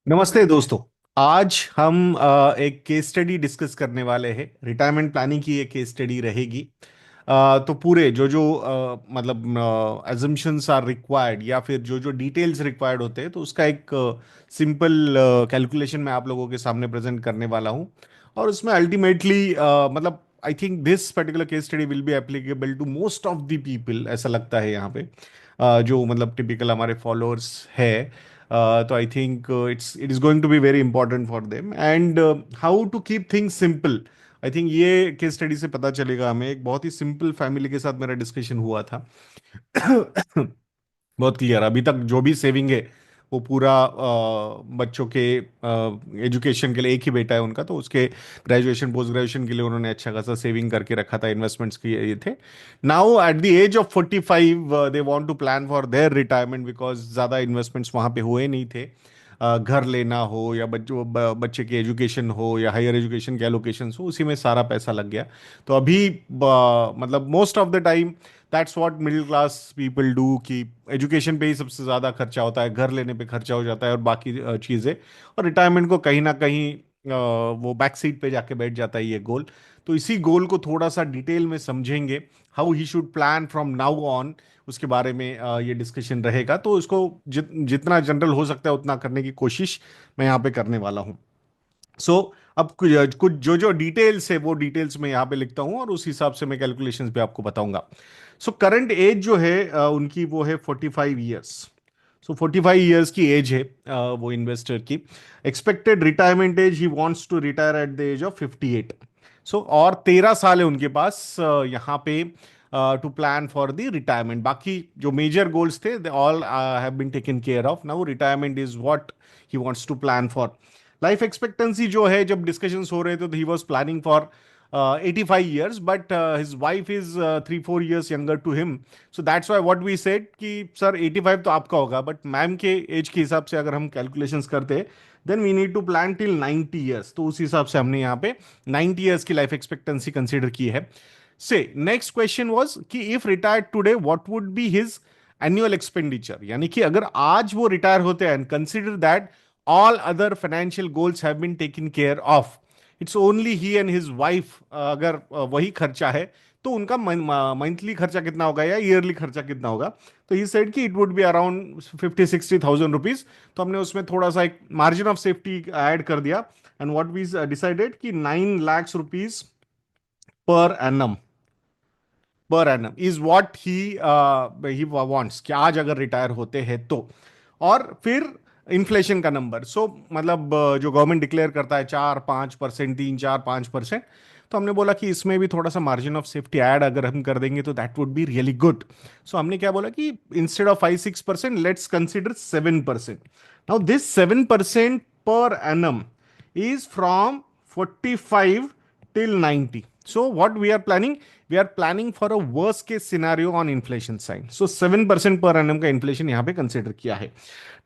नमस्ते दोस्तों। आज हम एक केस स्टडी डिस्कस करने वाले हैं। रिटायरमेंट प्लानिंग की एक केस स्टडी रहेगी। तो पूरे जो जो मतलब एजम्पशंस आर रिक्वायर्ड या फिर जो जो डिटेल्स रिक्वायर्ड होते हैं तो उसका एक सिंपल कैलकुलेशन मैं आप लोगों के सामने प्रेजेंट करने वाला हूं। और उसमें अल्टीमेटली मतलब I think this particular case study will be applicable to most of the people, ऐसा लगता है यहाँ पे। जो मतलब टिपिकल हमारे फॉलोअर्स है। तो I think it is going to be very important for them and how to keep things simple. I think ये केस स्टडी से पता चलेगा हमें। एक बहुत ही सिंपल फैमिली के साथ मेरा डिस्कशन हुआ था। बहुत क्लियर, अभी तक जो भी सेविंग है वो पूरा बच्चों के एजुकेशन के लिए। एक ही बेटा है उनका, तो उसके ग्रेजुएशन पोस्ट ग्रेजुएशन के लिए उन्होंने अच्छा खासा सेविंग करके रखा था, इन्वेस्टमेंट्स किए ये थे। Now at the age of 45 they want to plan for their retirement because ज़्यादा इन्वेस्टमेंट्स वहाँ पे हुए नहीं थे। घर लेना हो या बच्चे की एजुकेशन हो या हायर एजुकेशन के एलोकेशन हो, उसी में सारा पैसा लग गया। तो अभी मतलब most of the time that's what middle class people do कि एजुकेशन पे ही सबसे ज़्यादा खर्चा होता है, घर लेने पे खर्चा हो जाता है और बाकी चीज़ें। और रिटायरमेंट को कहीं ना कहीं वो बैक सीट पे जाके बैठ जाता है ये गोल। तो इसी गोल को थोड़ा सा डिटेल में समझेंगे, how he should plan from now on. उसके बारे में ये डिस्कशन रहेगा। तो इसको जितना जनरल हो सकता है उतना करने की कोशिश मैं यहाँ पे करने वाला हूँ। सो अब कुछ कुछ जो जो डिटेल्स है वो डिटेल्स मैं यहाँ पे लिखता हूँ और उस हिसाब से मैं कैलकुलेशंस भी आपको बताऊंगा। सो करंट एज जो है उनकी वो है 45 ईयर्स। सो 45 ईयर्स की एज है वो इन्वेस्टर की। Expected retirement age he wants to retire at the age of 58। So और 13 साल है उनके पास यहाँ पे to plan for the retirement. बाकी जो मेजर गोल्स थे they all have been taken care of. Now retirement is what he wants to plan for. Life expectancy जो है, जब डिस्कशंस हो रहे थे तो he was planning for 85 years, but his wife is 3-4 years younger to him. So that's why what we said कि sir 85 तो आपका होगा, बट मैम के एज के हिसाब से अगर हम कैलकुलेशंस करते then we need to plan till 90 years. तो उस हिसाब से हमने यहाँ पे 90 ईयर्स की लाइफ एक्सपेक्टेंसी कंसीडर की है। से नेक्स्ट क्वेश्चन वाज कि if retired today what would be his annual expenditure. यानी कि अगर आज वो रिटायर होते हैं and consider that all other financial goals have been taken care of, it's only he and his wife, अगर वही खर्चा है तो उनका मंथली खर्चा कितना होगा या ईयरली खर्चा कितना होगा। तो ही सेड कि it would be around 50-60 thousand rupees. तो हमने उसमें थोड़ा सा एक मार्जिन ऑफ सेफ्टी ऐड कर दिया एंड व्हाट वी डिसाइडेड कि 9 लाख रुपीज पर एनम, पर annum is what he wants कि आज अगर रिटायर होते हैं तो। और फिर इन्फ्लेशन का नंबर, सो मतलब जो गवर्नमेंट डिक्लेयर करता है 4-5%, 3-4-5%। तो हमने बोला कि इसमें भी थोड़ा सा मार्जिन ऑफ सेफ्टी ऐड अगर हम कर देंगे तो that would be really good. So हमने क्या बोला कि instead of 5-6% let's consider 7%। Now this 7% पर एनम is from 45 till 90. So what we are planning? We are planning for a worst case scenario on inflation side. So 7% per annum का inflation यहाँ पे consider किया है.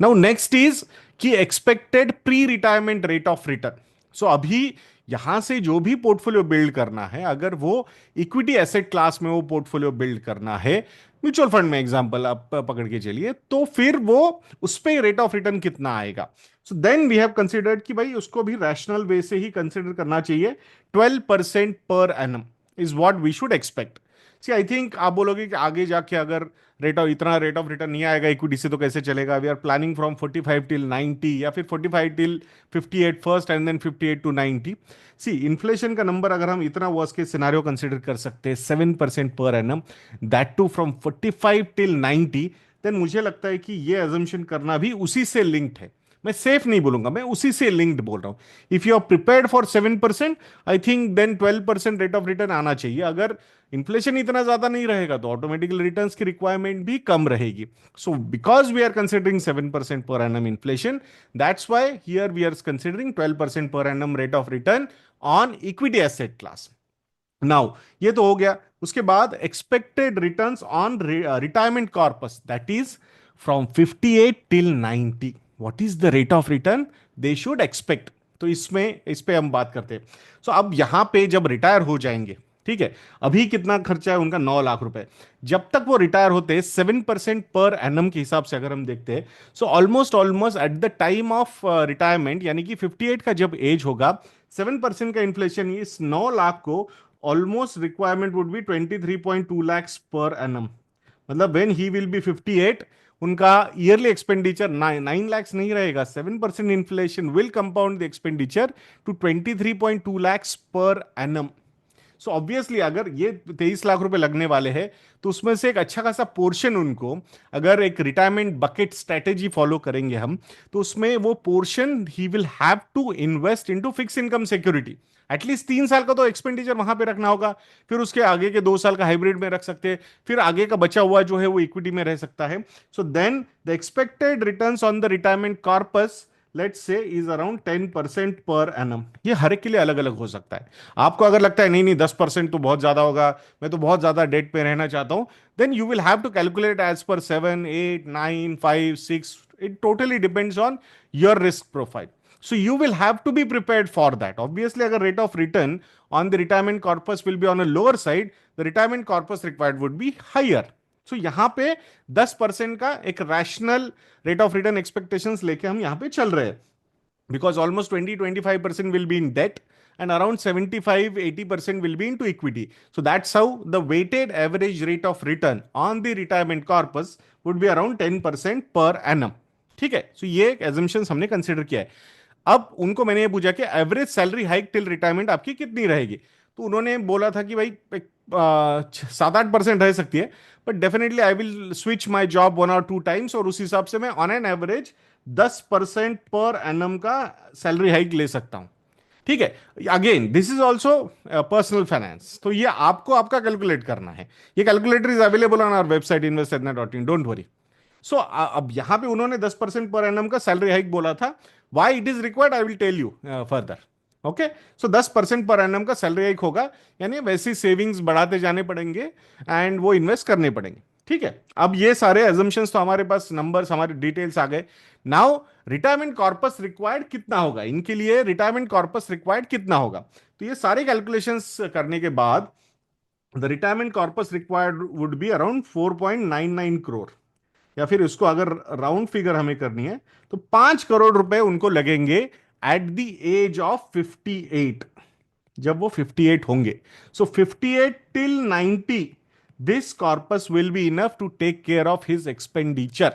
Now next is कि expected pre-retirement rate of return. So अभी यहां से जो भी पोर्टफोलियो बिल्ड करना है, अगर वो इक्विटी एसेट क्लास में वो पोर्टफोलियो बिल्ड करना है, म्यूचुअल फंड में एग्जांपल आप पकड़ के चलिए, तो फिर वो उस पे रेट ऑफ रिटर्न कितना आएगा। So then we have considered कि भाई उसको भी रैशनल वे से ही कंसिडर करना चाहिए। 12% per annum is what we should expect. See I think आप बोलोगे कि आगे जाके अगर रेट ऑफ रिटर्न नहीं आएगा इक्विटी से तो कैसे चलेगा। We are planning from 45 till 90 या फिर 45 till 58 first and then 58 to 90। See inflation का नंबर अगर हम इतना वर्स्ट केस सिनारियो कंसिडर कर सकते हैं 7% पर annum, that too from 45 till 90, then मुझे लगता है कि ये एजम्पशन करना भी उसी से लिंक्ड है। मैं सेफ नहीं बोलूंगा, मैं उसी से लिंक्ड बोल रहा हूं। If you are prepared for 7%, I think then 12% rate of return आना चाहिए। अगर इन्फ्लेशन इतना ज्यादा नहीं रहेगा तो ऑटोमेटिकली रिटर्न्स की रिक्वायरमेंट भी कम रहेगी। So because we are considering 7% पर annum inflation, that's why here we are considering 12% per annum rate of return on equity asset class. Now ये तो हो गया। उसके बाद expected returns on retirement corpus, that is from 58 till 90, what is the rate of return they should expect. तो इसमें इस पे हम बात करते हैं। सो अब यहां पे जब रिटायर हो जाएंगे ठीक है। अभी कितना खर्चा है उनका, 9 लाख रुपए। जब तक वो रिटायर होते हैं 7% पर एनम के हिसाब से अगर हम देखते हैं, so almost almost at the time of retirement, यानी कि 58 का जब एज होगा, 7% का इन्फ्लेशन, इस 9 लाख को almost requirement would be 23.2 lakhs per annum. मतलब वेन ही विल बी 58, उनका ईयरली एक्सपेंडिचर 9 lakhs नहीं रहेगा, 7% inflation will compound the expenditure to 23.2 lakhs per annum. So obviously अगर ये 23 लाख रुपए लगने वाले हैं, तो उसमें से एक अच्छा खासा पोर्शन उनको, अगर एक रिटायरमेंट बकेट स्ट्रेटेजी फॉलो करेंगे हम, तो उसमें वो portion he will have to invest into fix income security. At least 3 साल का तो एक्सपेंडिचर वहां पे रखना होगा, फिर उसके आगे के 2 साल का हाइब्रिड में रख सकते हैं, फिर आगे का बचा हुआ जो है वो इक्विटी में रह सकता है। So then the expected returns on the retirement corpus, let's say, is around 10% per annum. ये हर एक के लिए अलग अलग हो सकता है। आपको अगर लगता है नहीं नहीं 10% तो बहुत ज्यादा होगा, मैं तो बहुत ज्यादा डेट पे रहना चाहता हूं, then you will have to calculate as per 7, 8, 9, 5, 6, it totally depends on your risk profile. So you will have to be prepared for that. Obviously, अगर rate of return on the retirement corpus will be on a lower side, the retirement corpus required would be higher. So यहाँ पे 10% का एक rational rate of return expectations लेके हम यहाँ पे चल रहे हैं, because almost 20-25% will be in debt and around 75-80% will be into equity. So that's how the weighted average rate of return on the retirement corpus would be around 10% per annum. ठीक है, सो ये एक एजम्पशंस हमने consider किया है। अब उनको मैंने ये पूछा कि average salary hike till retirement आपकी कितनी रहेगी, तो उन्होंने बोला था कि भाई 7-8% रह सकती है, but definitely I will switch my job 1 or 2 times, और उस हिसाब से मैं on an average 10% per annum का सैलरी हाइक ले सकता हूं। ठीक है, again this is also personal finance, तो ये आपको आपका कैलकुलेट करना है। ये calculator is available on our website invested.in, don't worry. So अब यहां पे उन्होंने 10% पर एनम का सैलरी हाइक बोला था। Why it is required I will tell you further. Okay, so 10% per annum का सैलरी हाइक होगा, यानी वैसी सेविंग्स बढ़ाते जाने पड़ेंगे एंड वो इन्वेस्ट करने पड़ेंगे। ठीक है, अब ये सारे एजम्पशंस तो हमारे पास नंबर्स, हमारे डिटेल्स आ गए। नाउ रिटायरमेंट कॉर्पस रिक्वायर्ड कितना होगा, इनके लिए रिटायरमेंट कॉर्पस रिक्वायर्ड कितना होगा, तो ये सारे कैलकुलेशंस करने के बाद the retirement corpus required would be around 4.99 crore, या फिर इसको अगर राउंड फिगर हमें करनी है तो 5 करोड़ रुपए उनको लगेंगे एट द एज ऑफ 58, जब वो 58 होंगे। So 58 till 90, this corpus will be enough to take care of his expenditure.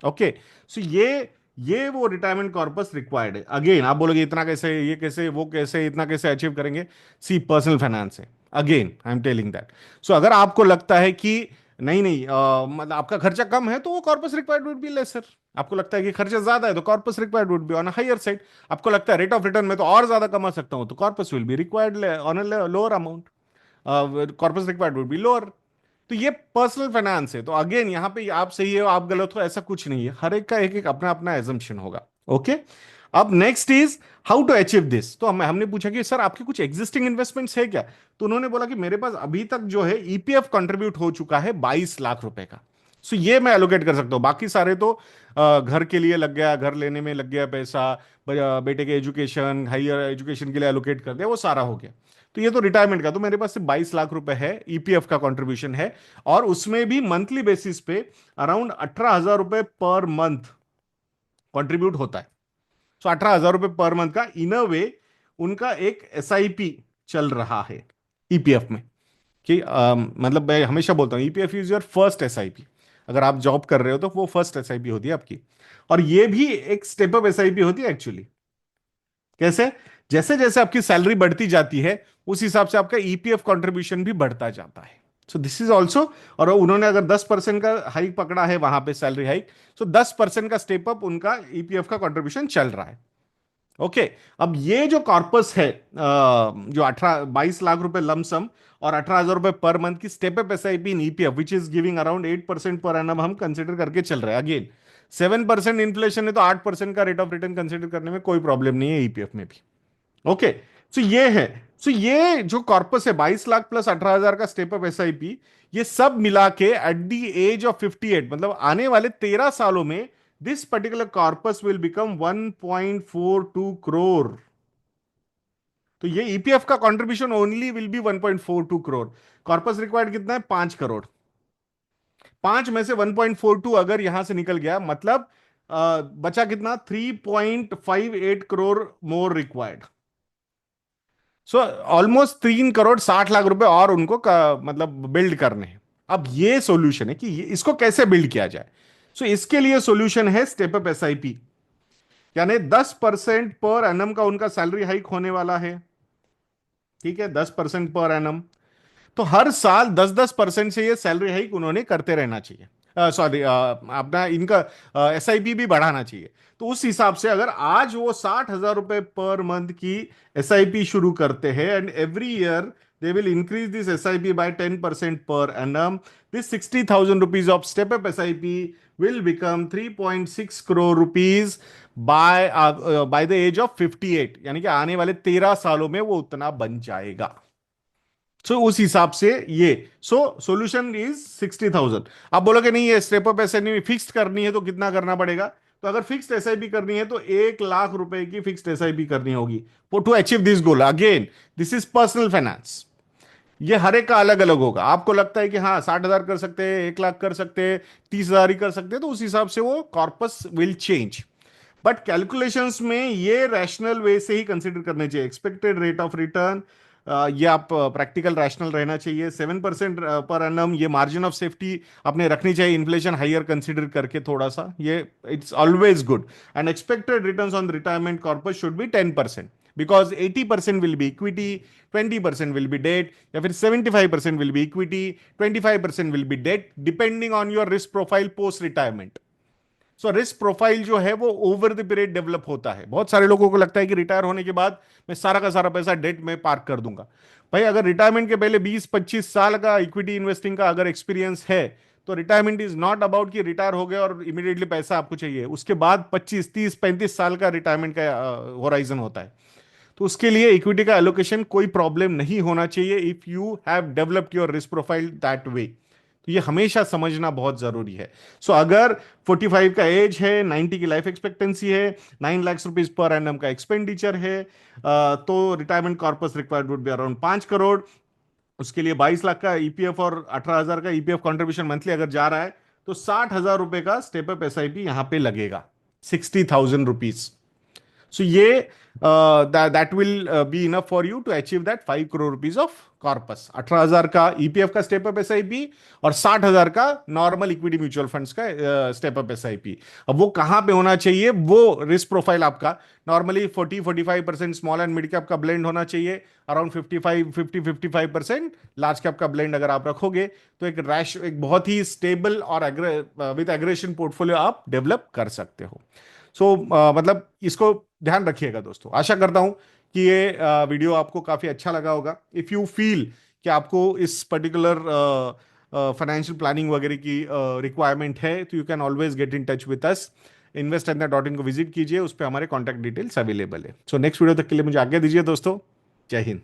Okay, so ये वो रिटायरमेंट कॉर्पस रिक्वायर्ड है। अगेन आप बोलोगे इतना कैसे, ये कैसे, वो कैसे, इतना कैसे अचीव करेंगे, सी पर्सनल फाइनेंस है। Again I am telling that. So अगर आपको लगता है कि नहीं नहीं मतलब आपका खर्चा कम है, तो वो corpus required would be lesser. आपको लगता है कि खर्चा ज्यादा है, तो corpus required would be on higher side. आपको लगता है रेट ऑफ रिटर्न में तो और ज्यादा कमा सकता हूं, तो corpus will be required on lower amount, corpus required would be lower. तो ये पर्सनल फाइनेंस है। तो अगेन यहाँ पे आप सही हो आप गलत हो ऐसा कुछ नहीं है, हर एक का एक एक अपना अपना एजम्पशन होगा। ओके, अब next is how to achieve this. तो हमने पूछा कि सर आपके कुछ एग्जिस्टिंग इन्वेस्टमेंट्स है क्या, तो उन्होंने बोला कि मेरे पास अभी तक जो है ईपीएफ कंट्रीब्यूट हो चुका है 22 लाख रुपए का। सो ये मैं एलोकेट कर सकता हूँ, बाकी सारे तो घर के लिए लग गया, घर लेने में लग गया पैसा, बेटे के एजुकेशन, हायर एजुकेशन के लिए एलोकेट कर दिया, वो सारा हो गया। तो ये तो रिटायरमेंट का, तो मेरे पास सिर्फ 22 लाख रुपए है, ईपीएफ का कंट्रीब्यूशन है, और उसमें भी मंथली बेसिस पे अराउंड 18,000 रुपए पर मंथ कंट्रीब्यूट होता है। सो 18,000 रुपए पर मंथ का इन अ वे उनका एक एसआईपी चल रहा है ईपीएफ में। कि मतलब मैं हमेशा बोलता हूं EPF is your first SIP. अगर आप जॉब कर रहे हो तो वो फर्स्ट एसआईपी होती है आपकी, और ये भी एक स्टेप अप एसआईपी होती है एक्चुअली। कैसे, जैसे जैसे आपकी सैलरी बढ़ती जाती है उस हिसाब से आपका ईपीएफ कंट्रीब्यूशन भी बढ़ता जाता है। सो दिस इज ऑल्सो, और उन्होंने अगर 10% का हाइक पकड़ा है वहां पे सैलरी हाइक, सो 10% का स्टेप अप उनका ईपीएफ का कंट्रीब्यूशन चल रहा है। ओके, अब ये जो कॉर्पस है जो 22 लाख रुपए लमसम और 18,000 रुपए पर मंथ की step up SIP in EPF which is giving around 8% per annum हम कंसिडर करके चल रहे हैं। अगेन 7% इन्फ्लेशन है, तो 8% का रेट ऑफ रिटर्न कंसिडर करने में कोई प्रॉब्लम नहीं है ईपीएफ में भी। ओके, सो ये है, सो ये जो कॉर्पस है 22 लाख प्लस 18,000 का स्टेप अप एसआईपी, ये सब मिला के एट द एज ऑफ 58, मतलब आने वाले 13 सालों में this particular corpus will become 1.42 crore. तो ये ईपीएफ का contribution only will be 1.42 crore. Corpus required कितना है? 5 करोड़। 5 में से 1.42 अगर यहां से निकल गया, मतलब बचा कितना? 3.58 crore more required. So almost 3 crore 60 lakh रुपए और उनको मतलब बिल्ड करने हैं। अब ये सॉल्यूशन है कि इसको कैसे बिल्ड किया जाए। सो इसके लिए सॉल्यूशन है स्टेप अप एसआईपी, यानी 10% पर एनम का उनका सैलरी हाइक होने वाला है। ठीक है, 10% पर एनम। तो हर साल 10-10% से ये सैलरी हाइक उन्होंने करते रहना चाहिए। सॉरी, अपना इनका एसआईपी भी बढ़ाना चाहिए। तो उस हिसाब से अगर आज वो 60,000 रुपए पर मंथ की एसआईपी शुरू करते हैं, and every year they will increase this SIP by 10% per annum, this 60,000 rupees of step up SIP will become 3.6 crore rupees by the age of 58, यानी कि आने वाले 13 सालों में वो उतना बन जाएगा। उस हिसाब से ये सॉल्यूशन इज 60,000। आप बोलोगे नहीं ये स्टेप अप ऐसे नहीं, फिक्स्ड करनी है तो कितना करना पड़ेगा? तो अगर फिक्स्ड एसआईपी करनी है तो 1 लाख रुपए की फिक्स्ड एसआईपी करनी होगी to achieve this goal. Again, this is personal finance, ये हर एक का अलग अलग होगा। आपको लगता है कि हाँ 60,000 कर सकते हैं, 1 लाख कर सकते हैं, 30,000 ही कर सकते हैं, तो उस हिसाब से वो corpus will change. But calculations में ये रैशनल वे से ही कंसिडर करने चाहिए। एक्सपेक्टेड रेट ऑफ रिटर्न, ये आप प्रैक्टिकल रैशनल रहना चाहिए। 7% पर एनम, ये मार्जिन ऑफ सेफ्टी अपने रखनी चाहिए, इन्फ्लेशन हाइयर कंसिडर करके थोड़ा सा, ये it's always good. And expected returns on retirement corpus should be 10%, because 80% will be equity, 20% will be debt, या फिर 75% will be equity, 25% will be debt, depending on your risk profile post retirement. So risk profile जो है वो over the period develop होता है। बहुत सारे लोगों को लगता है कि रिटायर होने के बाद मैं सारा का सारा पैसा डेट में पार्क कर दूंगा। भाई अगर रिटायरमेंट के पहले 20-25 साल का इक्विटी इन्वेस्टिंग का अगर एक्सपीरियंस है, तो रिटायरमेंट इज नॉट अबाउट कि रिटायर हो गए और इमीडिएटली पैसा आपको चाहिए। उसके बाद 25-30-35 साल का रिटायरमेंट का होराइजन होता है। तो उसके लिए इक्विटी का एलोकेशन कोई प्रॉब्लम नहीं होना चाहिए if you have developed your risk profile that way. तो ये हमेशा समझना बहुत जरूरी है। अगर 45 का एज है, 90 की लाइफ एक्सपेक्टेंसी है, 9 लाख रुपीज पर एनम का एक्सपेंडिचर है, तो retirement corpus required would be around 5 crore. उसके लिए 22 लाख का ईपीएफ और 18,000 का ईपीएफ कंट्रीब्यूशन मंथली अगर जा रहा है, तो 60,000 रुपए का स्टेप अप एसआईपी यहां पे लगेगा, 60,000 रुपीज। ये that will be enough for you to achieve that 5 crore rupees of corpus. 18,000 का ईपीएफ का स्टेप अप एसआईपी और 60,000 का नॉर्मल इक्विटी म्यूचुअल फंड्स का स्टेप अप एसआईपी। अब वो कहां पे होना चाहिए? वो रिस्क प्रोफाइल आपका normally 40-45% small and mid cap का ब्लेंड होना चाहिए, अराउंड 55% लार्ज कैप का ब्लेंड अगर आप रखोगे, तो एक बहुत ही स्टेबल और विद एग्रेशन पोर्टफोलियो आप डेवलप कर सकते हो। मतलब इसको ध्यान रखिएगा दोस्तों। आशा करता हूं कि ये वीडियो आपको काफी अच्छा लगा होगा। इफ यू फील कि आपको इस पर्टिकुलर फाइनेंशियल प्लानिंग वगैरह की रिक्वायरमेंट है, तो you can always get in touch with us. investindia.in को विजिट कीजिए, उस पर हमारे कॉन्टैक्ट डिटेल्स अवेलेबल है। नेक्स्ट वीडियो तक के लिए मुझे आज्ञा दीजिए दोस्तों। जय हिंद।